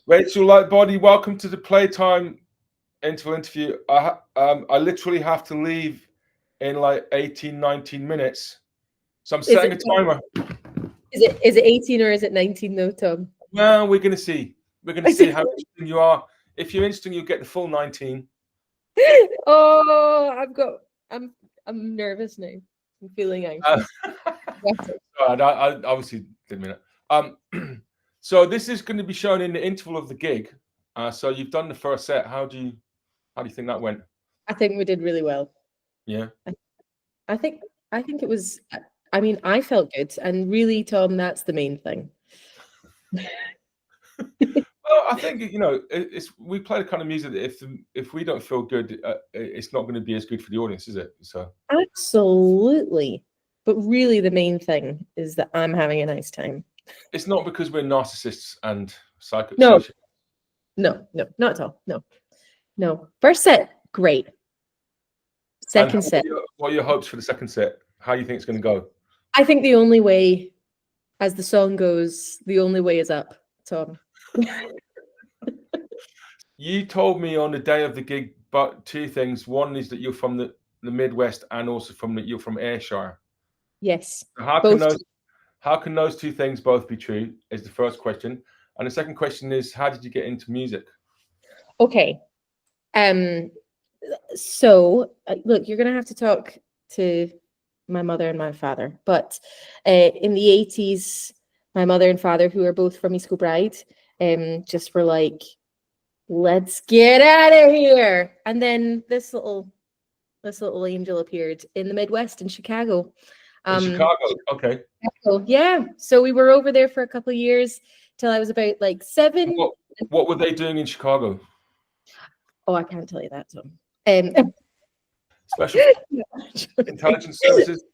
Rachel Lightbody, welcome to the Playtime interview. I literally have to leave in like 18, 19 minutes. So I'm setting a timer. Is it 18 or is it 19 though, Tom? Well, we're going to see. We're going to see how interesting you are. If you're interesting, you'll get the full 19. Oh, I'm nervous now. I'm feeling anxious. I obviously didn't mean it. So this is going to be shown in the interval of the gig. So you've done the first set. How do you think that went? I think we did really well. Yeah. I think it was. I mean, I felt good, and really, Tom, that's the main thing. Well, I think we play the kind of music that if we don't feel good, it's not going to be as good for the audience, is it? So absolutely, but really, the main thing is that I'm having a nice time. It's not because we're narcissists and psycho. No, not at all. No. First set, great. Second set. What are your hopes for the second set? How do you think it's going to go? I think the only way, as the song goes, the only way is up, Tom. You told me on the day of the gig but two things. One is that you're from the Midwest, and also you're from Ayrshire. Yes. So how can those two things both be true? Is the first question, and the second question is, how did you get into music? Okay. So look, you're gonna have to talk to my mother and my father, but in the 80s, my mother and father, who are both from East Kilbride, just were like, let's get out of here. And then this little angel appeared in the Midwest in Chicago. In Chicago, okay. Yeah. So we were over there for a couple of years till I was about like 7. What were they doing in Chicago? Oh, I can't tell you that, Tom. Special intelligence services.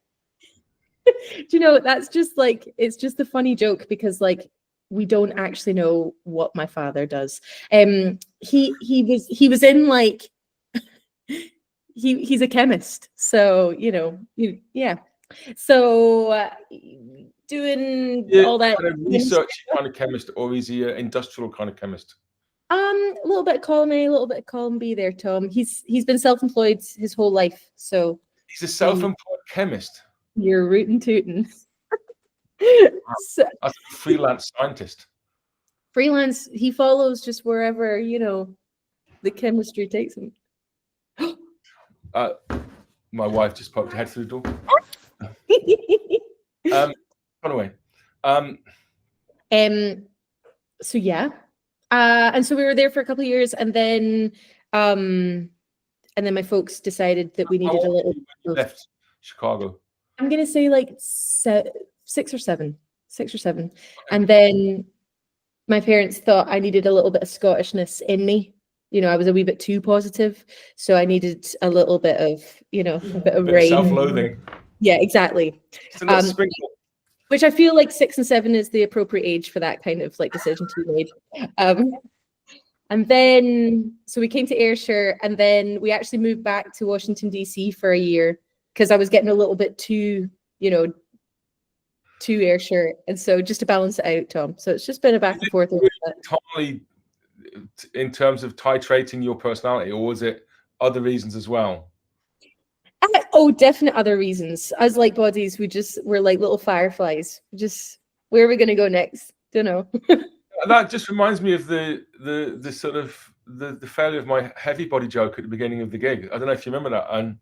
Do you know, that's just like, it's just a funny joke because like we don't actually know what my father does. He was in like he's a chemist, so yeah. So doing all that kind of research kind of chemist, or is he an industrial kind of chemist? A little bit column A, a little bit column B there, Tom. He's been self-employed his whole life, so he's a self-employed chemist. You're rootin' tootin'. So, as a freelance scientist. Freelance, he follows just wherever the chemistry takes him. My wife just poked her head through the door. Run away. So yeah. And so we were there for a couple of years, and then my folks decided that we needed a little. Left Chicago. I'm gonna say like 6 or 7, okay. And then my parents thought I needed a little bit of Scottishness in me. I was a wee bit too positive, so I needed a little bit of, a bit of rain. Self-loathing. Yeah, exactly. Which I feel like 6 and 7 is the appropriate age for that kind of like decision to be made. And then, so we came to Ayrshire, and then we actually moved back to Washington, D.C. for a year because I was getting a little bit too, to Ayrshire. And so just to balance it out, Tom. So it's just been a back and forth. Totally in terms of titrating your personality, or was it other reasons as well? Definite other reasons. As like bodies, we're like little fireflies. Where are we going to go next? Don't know. That just reminds me of the sort of the failure of my heavy body joke at the beginning of the gig. I don't know if you remember that. And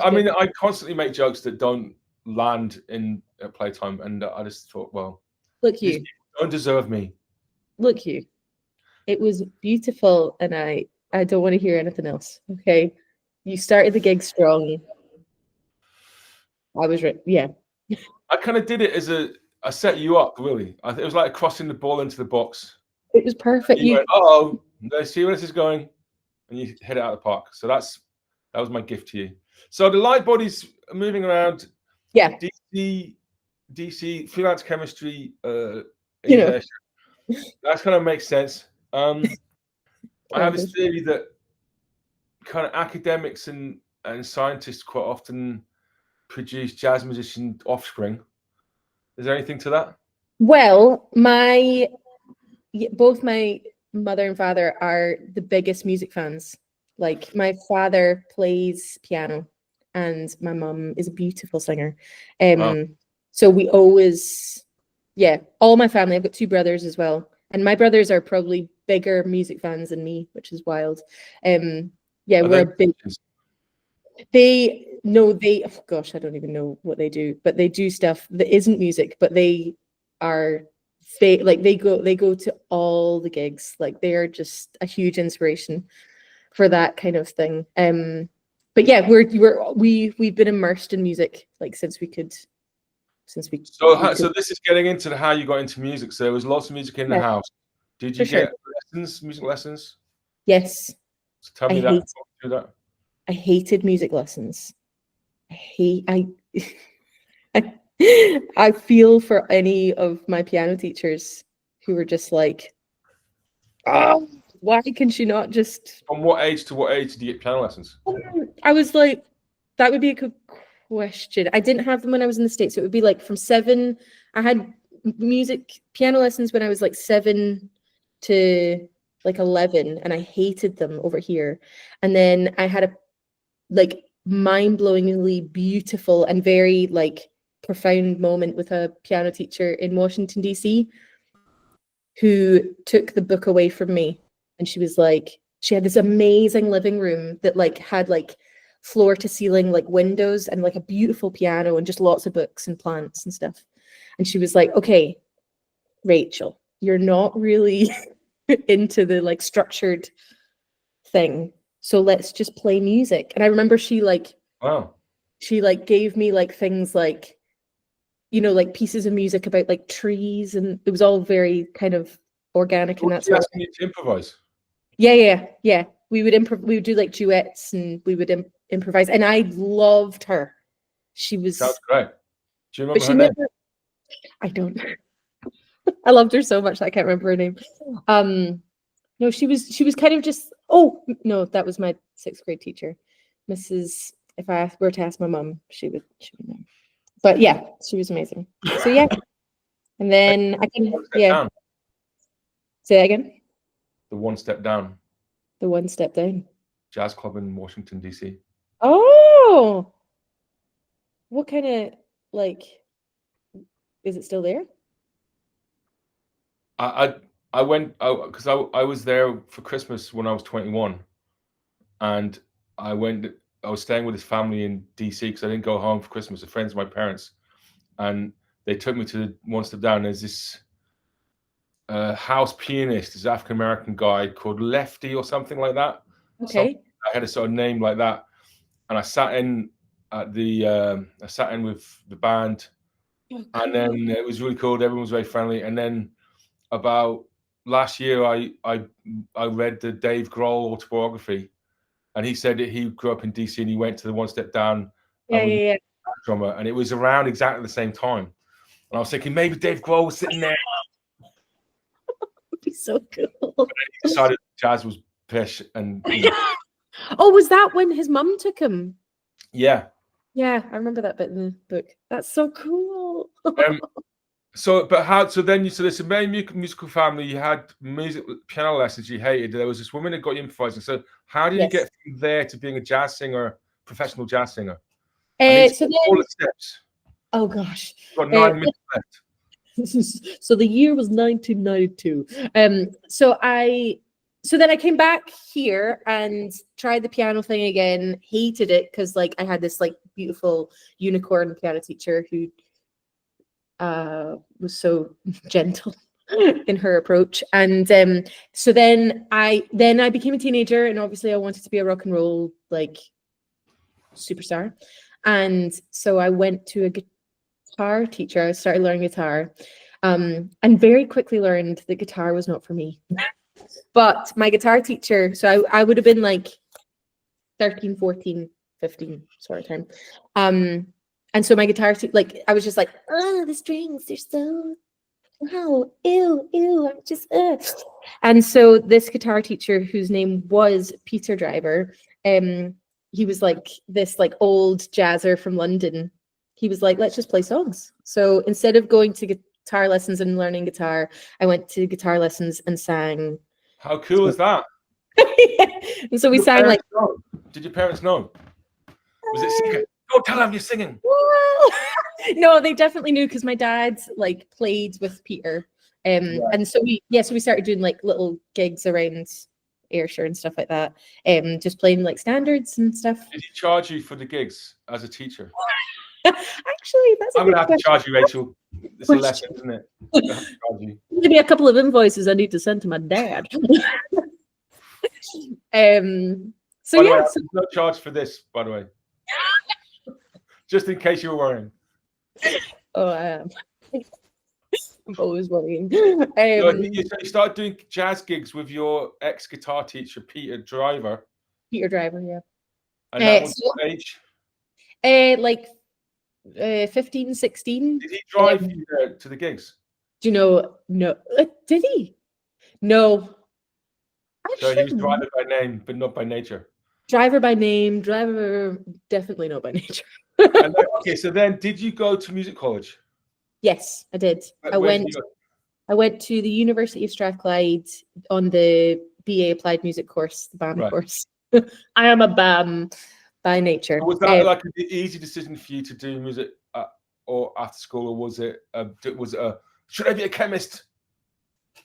I mean, I constantly make jokes that don't land in Playtime, and I just thought, well, look, you don't deserve me. Look, you. It was beautiful, and I don't want to hear anything else. Okay, you started the gig strong. I was yeah. I kind of did it I set you up, really. It was like crossing the ball into the box. It was perfect. You went, oh, let's see where this is going, and you hit it out of the park. So that was my gift to you. So the Lightbody's moving around. Yeah. DC freelance chemistry. That kind of makes sense. I have this theory that kind of academics and scientists quite often produce jazz musician offspring. Is there anything to that? Well, both my mother and father are the biggest music fans. Like my father plays piano and my mum is a beautiful singer. Wow. So we always, all my family, I've got two brothers as well. And my brothers are probably bigger music fans than me, which is wild. Are We're a they big, oh gosh, I don't even know what they do, but they do stuff that isn't music, but they are like they go to all the gigs. Like they are just a huge inspiration for that kind of thing. But yeah, we've been immersed in music like since we So this is getting into how you got into music. So there was lots of music in the yeah, house. Did you for sure. get music lessons? Yes, So tell me that. Talk through that. I hated music lessons. I I feel for any of my piano teachers who were just like, oh, why can she not just? From what age to what age did you get piano lessons? I was like, that would be a good question. I didn't have them when I was in the States. So it would be like from 7. I had piano lessons when I was like 7 to like 11, and I hated them over here. And then I had a like mind-blowingly beautiful and very like profound moment with a piano teacher in Washington, D.C., who took the book away from me. And she was like, she had this amazing living room that like had like floor to ceiling like windows and like a beautiful piano and just lots of books and plants and stuff. And she was like, okay, Rachel, you're not really into the like structured thing, so let's just play music. And I remember she like gave me like things like, you know, like pieces of music about like trees, and it was all very kind of organic. And that's asking you to improvise. Yeah. We would do like duets, and we would improvise. And I loved her. She was. Sounds great. Do you remember her name? I don't. I loved her so much that I can't remember her name. No, she was kind of just. Oh no, that was my 6th grade teacher, Mrs. If I were to ask my mum, she would know. But yeah, she was amazing. So yeah, and then I can down. Say that again. The One Step Down. The One Step Down. Jazz club in Washington, D.C. Oh, what kind of like? Is it still there? I went because I was there for Christmas when I was 21, and I was staying with his family in DC because I didn't go home for Christmas. The friends of my parents, and they took me to the One Step Down. There's this house pianist, this African American guy called Lefty or something like that. Okay. So I had a sort of name like that, and I sat in with the band, and then it was really cool. Everyone was very friendly, and then about last year, I read the Dave Grohl autobiography, and he said that he grew up in DC and he went to the One Step Down. Yeah. Drummer, and it was around exactly the same time. And I was thinking maybe Dave Grohl was sitting there. It'd be so cool. And he decided jazz was pish, and oh, was that when his mum took him? Yeah, I remember that bit in the book. That's so cool. So this amazing musical family. You had piano lessons you hated. There was this woman that got you improvising. So how did you get from there to being a jazz singer, professional jazz singer? So all the steps. Oh gosh, got 9 minutes left. So the year was 1992. So then I came back here and tried the piano thing again. Hated it because like I had this like beautiful unicorn piano teacher who was so gentle in her approach. And so then I became a teenager, and obviously I wanted to be a rock and roll like superstar. And so I went to a guitar teacher. I started learning guitar, and very quickly learned that guitar was not for me. But my guitar teacher, so I would have been like 13, 14, 15 sort of time. And so my guitar, like, I was just like, oh, the strings, they're so, wow, ew, I'm just, And so this guitar teacher, whose name was Peter Driver, he was like this like old jazzer from London. He was like, let's just play songs. So instead of going to guitar lessons and learning guitar. I went to guitar lessons and sang. How cool is that? And so we Your sang like. parents know? Did your parents know? Was it secret? Don't tell them you're singing. No, they definitely knew because my dad like played with Peter, and so we started doing like little gigs around Ayrshire and stuff like that, just playing like standards and stuff. Did he charge you for the gigs as a teacher? Actually, that's. I'm gonna have to charge you, Rachel. It's a lesson, isn't it? Maybe a couple of invoices I need to send to my dad. So by the way, yeah, there's no charge for this, by the way. Just in case you were worrying. Oh, I am. I'm always worrying. So you started doing jazz gigs with your ex-guitar teacher, Peter Driver. Peter Driver, yeah. And that was what age? Like 15, 16. Did he drive you there to the gigs? Do you know? No. Did he? No. So he was driver by name, but not by nature. Driver by name, driver definitely not by nature. And then, okay, so then did you go to music college? Yes, I did. I went to the University of Strathclyde on the BA Applied Music course, the BAM course. I am a BAM by nature. So was that like an easy decision for you to do music or after school, or was it should I be a chemist?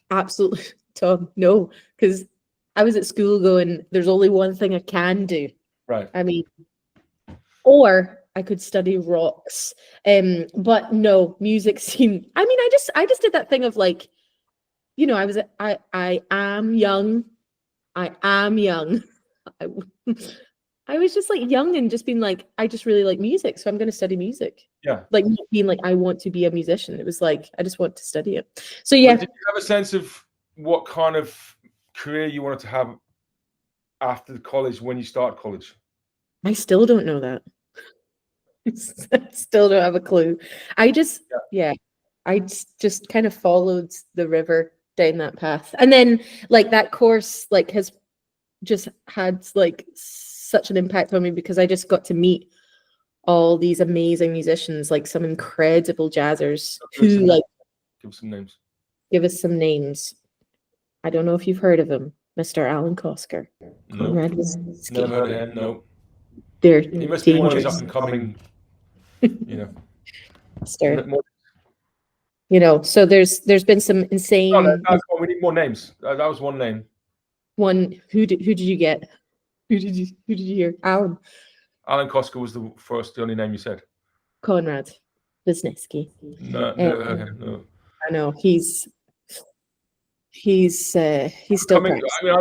Absolutely, Tom. No, because I was at school going, there's only one thing I can do. Right. I mean, or I could study rocks. But no, music seemed. I mean, I just did that thing of like, you know, I am young. I am young. I was just like young and just being like, I just really like music, so I'm going to study music. Yeah. Like being like, I want to be a musician. It was like, I just want to study it. So yeah. But did you have a sense of what kind of career you wanted to have after college when you start college? I still don't know that. I still don't have a clue. I just, I just kind of followed the river down that path. And then like that course like has just had like such an impact on me because I just got to meet all these amazing musicians, like some incredible jazzers who like give some names. Give us some names. I don't know if you've heard of him, Mr. Alan Kosker. No. Never heard of him. No. He must be one of these up and coming. You know. You know, so there's been some insane. We need more names. That was one name. One. Who did you get? Who did you hear? Alan Kosker was the only name you said. Konrad Wisniewski. No, never heard him. No. I know he's still coming. I mean,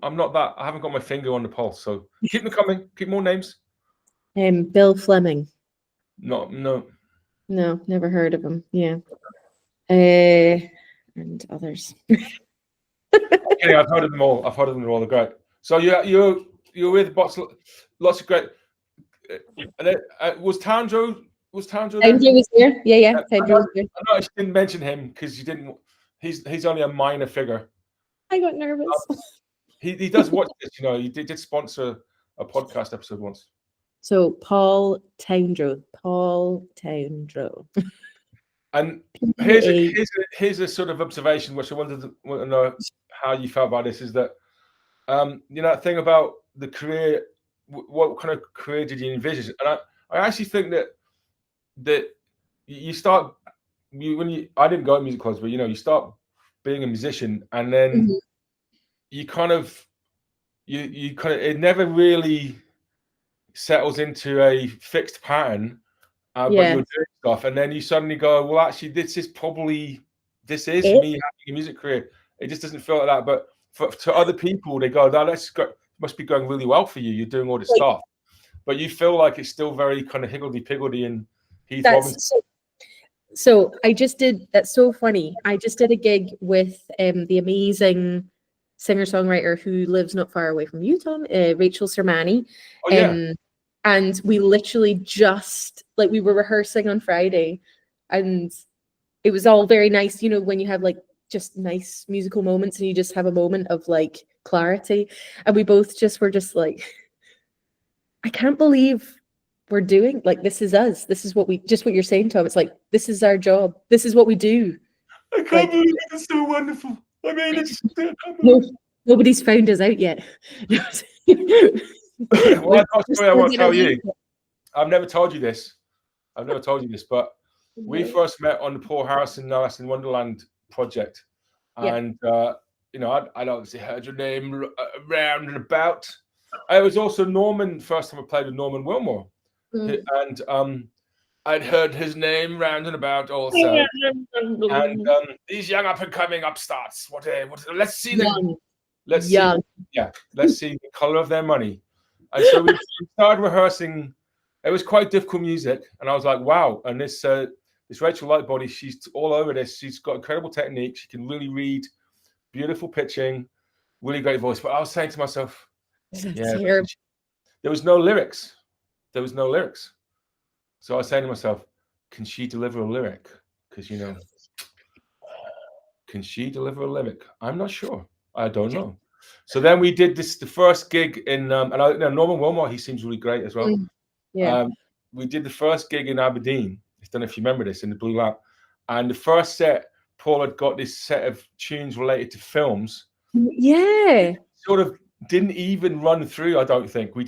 I'm not that. I haven't got my finger on the pulse. So keep them coming. Keep more names. Bill Fleming. No, never heard of him. Yeah, and others. Okay, I've heard of them all. They're great. So you're with lots of great. Was Tandro? Tandro was there. Yeah. Tandro was there. I noticed you didn't mention him because you didn't. He's only a minor figure. I got nervous. He does watch this. You know, he did sponsor a podcast episode once. So Paul Tandro. And here's a sort of observation which I wanted to know how you felt about this. Is that you know that thing about the career? What kind of career did you envisage? And I actually think that you start. I didn't go to music college, but you know, you start being a musician, and then you kind of it never really settles into a fixed pattern. But you're doing stuff, and then you suddenly go, well, actually, this is me having a music career. It just doesn't feel like that. But to other people, they go, must be going really well for you. You're doing all this stuff, but you feel like it's still very kind of higgledy-piggledy and Heath Robinson. So I just did. That's so funny. I just did a gig with the amazing singer-songwriter who lives not far away from you, Tom, Rachel Sermani. Oh, yeah. And we literally just we were rehearsing on Friday, and it was all very nice. You know, when you have like just nice musical moments, and you just have a moment of like clarity. And we both just were just like, I can't believe we're doing. Like, this is us. This is what you're saying, Tom. It's like, this is our job. This is what we do. I can't believe it's so wonderful. I mean, it's nobody's found us out yet. Well, I've got a story I want to tell you. I've never told you this, but we first met on the Paul Harrison No Alice in Wonderland project. And, you know, I'd obviously heard your name around and about. It was also Norman, first time I played with Norman Wilmore. And I'd heard his name round and about also. And these young up-and-coming upstarts, let's see them. Let's see the color of their money. And so we started rehearsing. It was quite difficult music, and I was like, wow. And this Rachel Lightbody, she's all over this. She's got incredible technique. She can really read, beautiful pitching, really great voice. But I was saying to myself, there was no lyrics. So I was saying to myself, can she deliver a lyric? Because, you know, can she deliver a lyric? I'm not sure. I don't know. So then we did the first gig in, and Norman Wilmore, he seems really great as well. We did the first gig in Aberdeen. I don't know if you remember this, in the Blue Lap. And the first set, Paul had got this set of tunes related to films. Yeah. Sort of didn't even run through, I don't think. We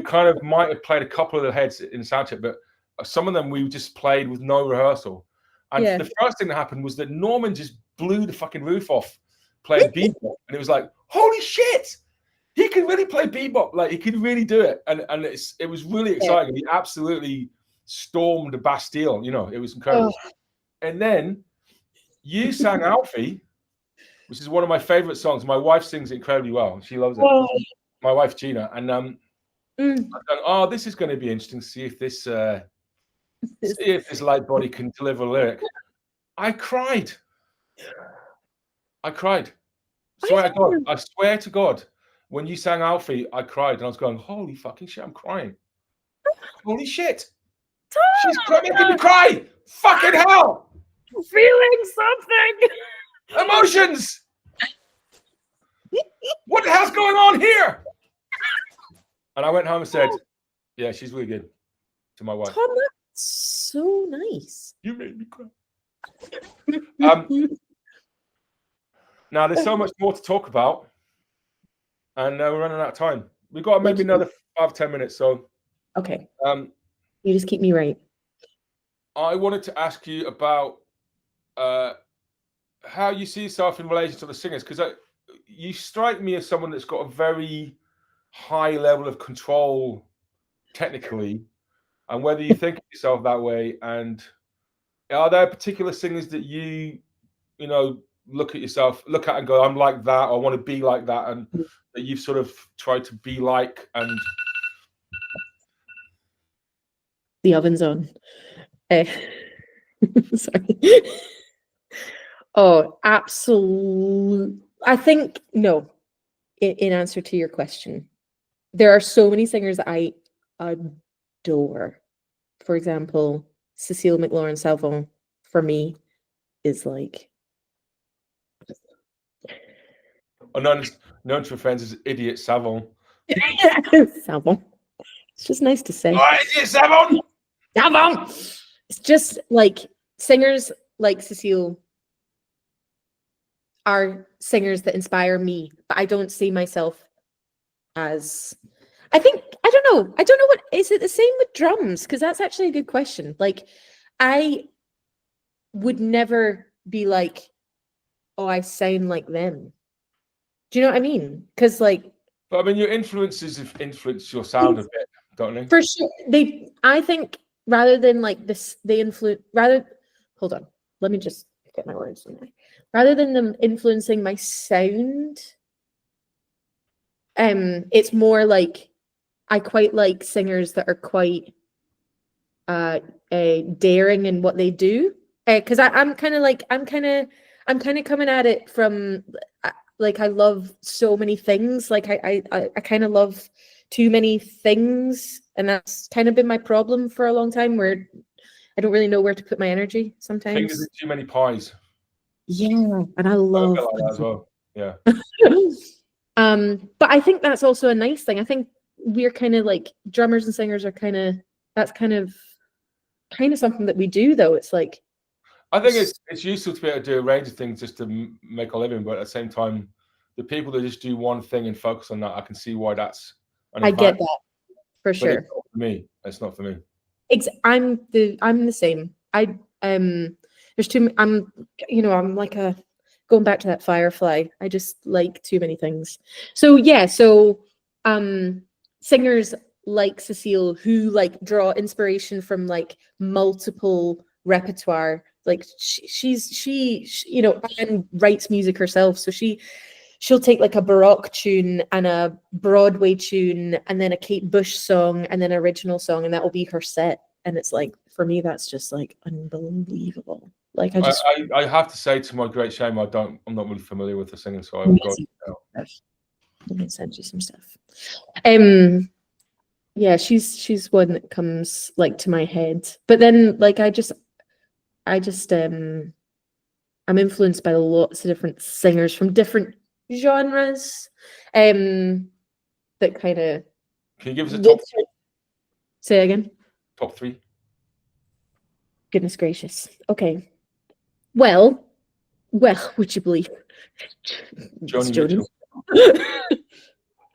kind of might have played a couple of the heads in the soundcheck, but some of them we just played with no rehearsal. And the first thing that happened was that Norman just blew the fucking roof off playing bebop. And it was like, holy shit! He can really play bebop. Like, he can really do it. And it was really exciting. He absolutely stormed the Bastille. You know, it was incredible. And then you sang Alfie, which is one of my favorite songs. My wife sings it incredibly well. She loves it. My wife, Gina. And I thought, this is going to be interesting to see if this Lightbody can deliver a lyric. I cried. I swear to God. When you sang Alfie, I cried, and I was going, holy fucking shit, I'm crying. Holy shit. She's making me cry. Fucking hell. Feeling something. Emotions. What the hell's going on here? And I went home and said, yeah, she's really good, to my wife. Tom, that's so nice. You made me cry. Now, there's so much more to talk about. And we're running out of time. We've got maybe another 5-10 minutes. So, okay. You just keep me right. I wanted to ask you about how you see yourself in relation to the singers, because you strike me as someone that's got a very high level of control technically, and whether you think of yourself that way. And are there particular singers that you know, look at and go, I'm like that, or I want to be like that, and that you've sort of tried to be like? And the oven's on. Sorry. Oh, absolutely. I think no. In answer to your question, there are so many singers that I adore. For example, Cécile McLaurin-Salvant for me is like. Known to friends as Idiot Savant. Savant. It's just nice to say. Oh, Idiot Savant! Savant! It's just like singers like Cécile are singers that inspire me, but I don't see myself as. I don't know what is it the same with drums, because that's actually a good question. Like, I would never be like, oh, I sound like them. Do you know what I mean? Because but I mean, your influences have influenced your sound a bit, don't they? For sure. I think rather than like this, they influence. Hold on. Let me just get my words in there. Rather than them influencing my sound, it's more like I quite like singers that are quite daring in what they do. Because I'm kind of coming at it from. Like, I love so many things. Like, I kind of love too many things. And that's kind of been my problem for a long time, where I don't really know where to put my energy sometimes. Fingers in too many pies. Yeah, and I love like that as well. Yeah. But I think that's also a nice thing. I think we're kind of like drummers and singers are that's kind of something that we do, though. It's like, I think it's useful to be able to do a range of things just to make a living, but at the same time, the people that just do one thing and focus on that, I can see why that's an I advantage. get that for sure. It's not for me. It's not for me. I'm the same. There's too. I'm like going back to that Firefly. I just like too many things. So yeah. So singers like Cecile who like draw inspiration from like multiple repertoire. Like she and writes music herself. So she'll take like a Baroque tune and a Broadway tune and then a Kate Bush song and then an original song, and that will be her set. And it's like, for me, that's just like unbelievable. Like I have to say, to my great shame, I'm not really familiar with the singing, so I will go. Let me send you some stuff. Yeah, she's one that comes like to my head. But then like I'm influenced by lots of different singers from different genres. That kind of. Can you give us a top three? Say again. Top three. Goodness gracious. Okay. Well, would you believe? Joni.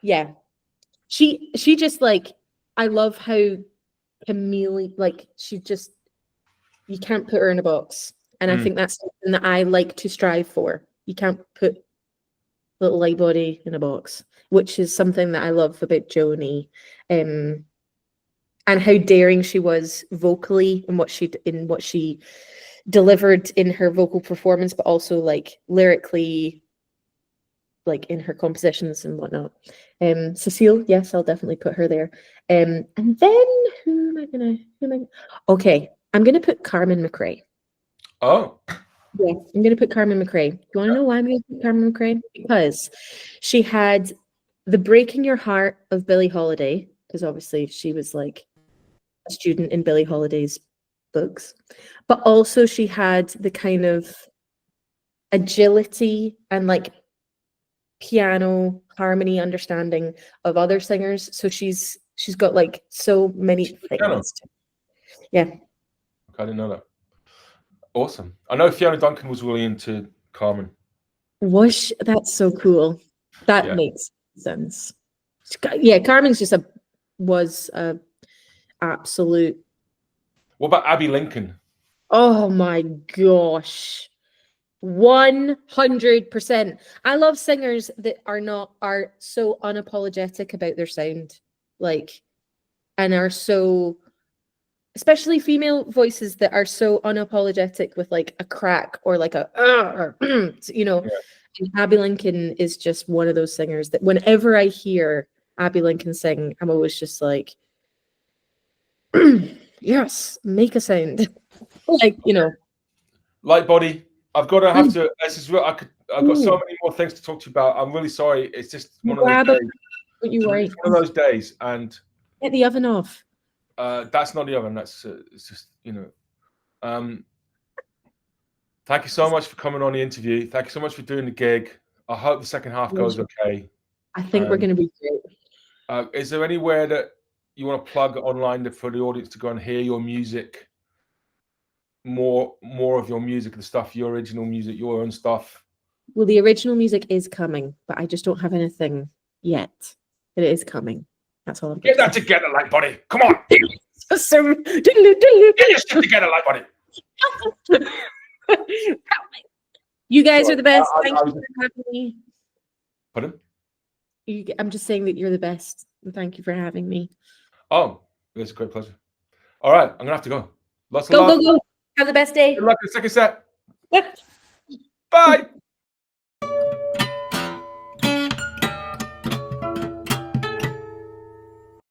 Yeah. She just like, I love how chameleon, like you can't put her in a box. And I think that's something that I like to strive for. You can't put little Lightbody in a box, which is something that I love about Joni. And how daring she was vocally in what she delivered in her vocal performance, but also like lyrically, like in her compositions and whatnot. Cecile, yes, I'll definitely put her there. And then okay, I'm gonna put Carmen McRae. Oh. Yeah, I'm gonna put Carmen McRae. You want to know why I'm gonna put Carmen McRae? Because she had the breaking your heart of Billie Holiday, because obviously she was like a student in Billie Holiday's books, but also she had the kind of agility and like piano harmony understanding of other singers. So she's got like so many things. Yeah. Okay, I didn't know that. Awesome. I know Fiona Duncan was really into Carmen. That's so cool. That makes sense. Yeah, Carmen's just was a absolute. What about Abby Lincoln? Oh my gosh. 100%. I love singers that are so unapologetic about their sound, like, and are so, especially female voices that are so unapologetic with like a crack or like a And Abby Lincoln is just one of those singers that whenever I hear Abby Lincoln sing, I'm always just like, yes, make a sound. Like, Lightbody. I've got to. This is real. I've got so many more things to talk to you about. I'm really sorry. It's just one of those days. Don't you worry. It's one of those days, and get the oven off. That's not the oven. That's it's just Thank you so much for coming on the interview. Thank you so much for doing the gig. I hope the second half goes okay. I think we're going to be great. Is there anywhere that you want to plug online for the audience to go and hear your music? More of your music, the stuff, your original music, your own stuff. Well, the original music is coming, but I just don't have anything yet. It is coming. That's all I'm Get that together, Lightbody. Come on. Get your shit together, Lightbody. You guys are the best. Thank you for having me. Pardon? I'm just saying that you're the best. Thank you for having me. Oh, it's a great pleasure. All right, I'm gonna have to go. Go. Have the best day. Good luck in the second set.